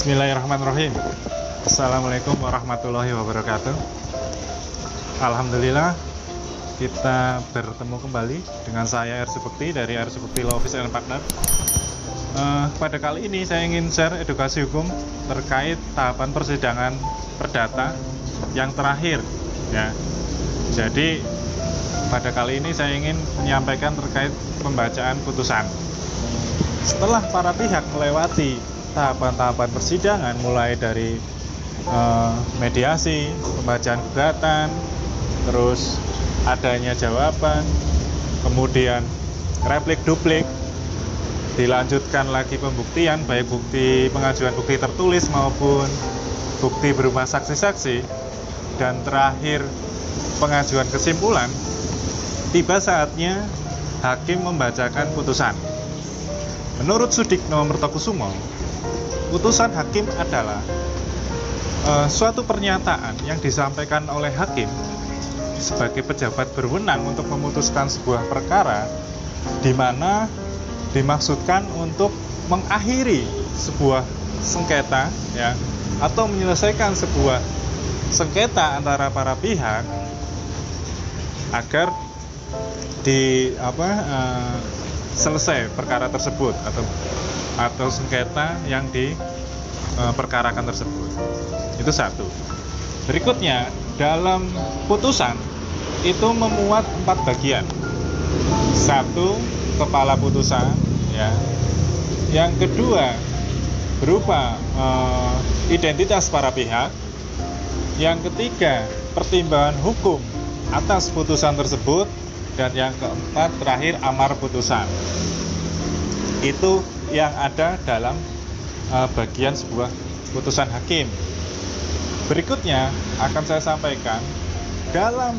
Bismillahirrahmanirrahim. Assalamualaikum warahmatullahi wabarakatuh. Alhamdulillah kita bertemu kembali dengan saya R. Subekti dari R. Subekti Law Office and Partner. Pada kali ini saya ingin share edukasi hukum terkait tahapan persidangan perdata yang terakhir ya. Jadi pada kali ini saya ingin menyampaikan terkait pembacaan putusan. Setelah para pihak melewati tahapan-tahapan persidangan mulai dari mediasi, pembacaan gugatan, terus adanya jawaban, kemudian replik duplik, dilanjutkan lagi pembuktian, baik bukti pengajuan bukti tertulis maupun bukti berupa saksi-saksi, dan terakhir pengajuan kesimpulan, tiba saatnya hakim membacakan putusan. Menurut Sudikno Mertokusumo, putusan hakim adalah suatu pernyataan yang disampaikan oleh hakim sebagai pejabat berwenang untuk memutuskan sebuah perkara, di mana dimaksudkan untuk mengakhiri sebuah sengketa ya, atau menyelesaikan sebuah sengketa antara para pihak agar selesai perkara tersebut atau sengketa yang diperkarakan tersebut. Itu satu. Berikutnya, dalam putusan itu memuat 4 bagian. 1, kepala putusan ya. Yang kedua berupa identitas para pihak. Yang ketiga, pertimbangan hukum atas putusan tersebut. Dan yang keempat terakhir amar putusan. Itu yang ada dalam bagian sebuah putusan hakim. Berikutnya akan saya sampaikan dalam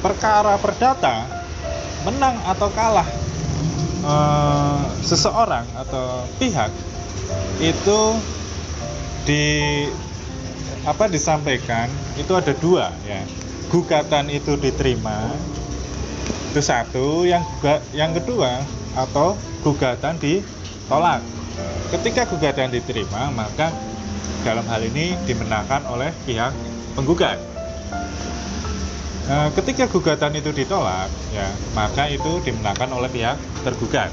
perkara perdata, menang atau kalah seseorang atau pihak itu disampaikan itu ada 2 ya. Gugatan itu diterima, itu satu. Yang kedua atau gugatan ditolak. Ketika gugatan diterima, maka dalam hal ini dimenangkan oleh pihak penggugat. Ketika gugatan itu ditolak ya, maka itu dimenangkan oleh pihak tergugat.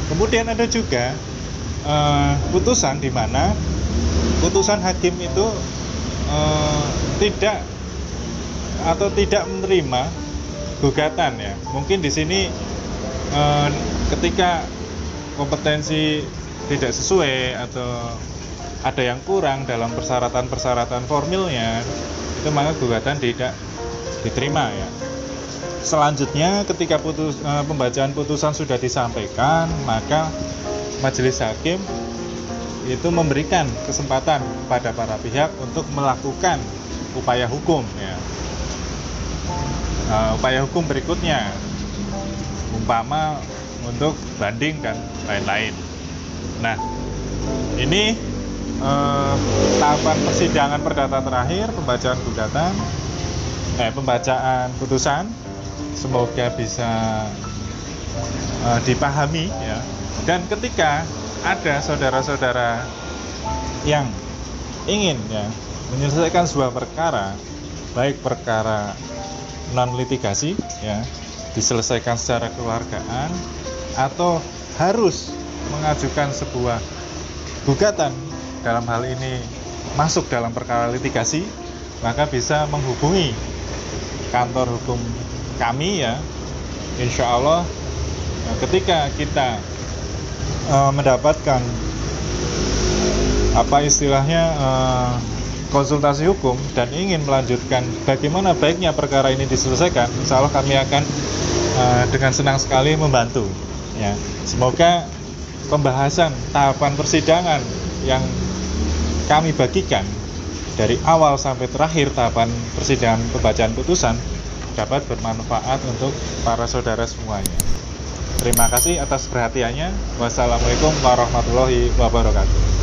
Kemudian ada juga putusan di mana putusan hakim itu tidak menerima gugatan ya. Mungkin di sini ketika kompetensi tidak sesuai atau ada yang kurang dalam persyaratan formilnya, itu maka gugatan tidak diterima ya. Selanjutnya ketika pembacaan putusan sudah disampaikan, maka majelis hakim itu memberikan kesempatan kepada para pihak untuk melakukan upaya hukum ya. Upaya hukum berikutnya umpama untuk banding dan lain-lain. Nah, ini tahapan persidangan perdata terakhir, pembacaan putusan. Semoga bisa dipahami ya. Dan ketika ada saudara-saudara yang ingin ya menyelesaikan sebuah perkara, baik perkara non litigasi ya, diselesaikan secara kekeluargaan, atau harus mengajukan sebuah gugatan, dalam hal ini masuk dalam perkara litigasi, maka bisa menghubungi kantor hukum kami ya. Insya Allah ketika kita mendapatkan konsultasi hukum dan ingin melanjutkan bagaimana baiknya perkara ini diselesaikan, insya Allah kami akan dengan senang sekali membantu ya. Semoga pembahasan tahapan persidangan yang kami bagikan dari awal sampai terakhir tahapan persidangan pembacaan putusan dapat bermanfaat untuk para saudara semuanya. Terima kasih atas perhatiannya. Wassalamualaikum warahmatullahi wabarakatuh.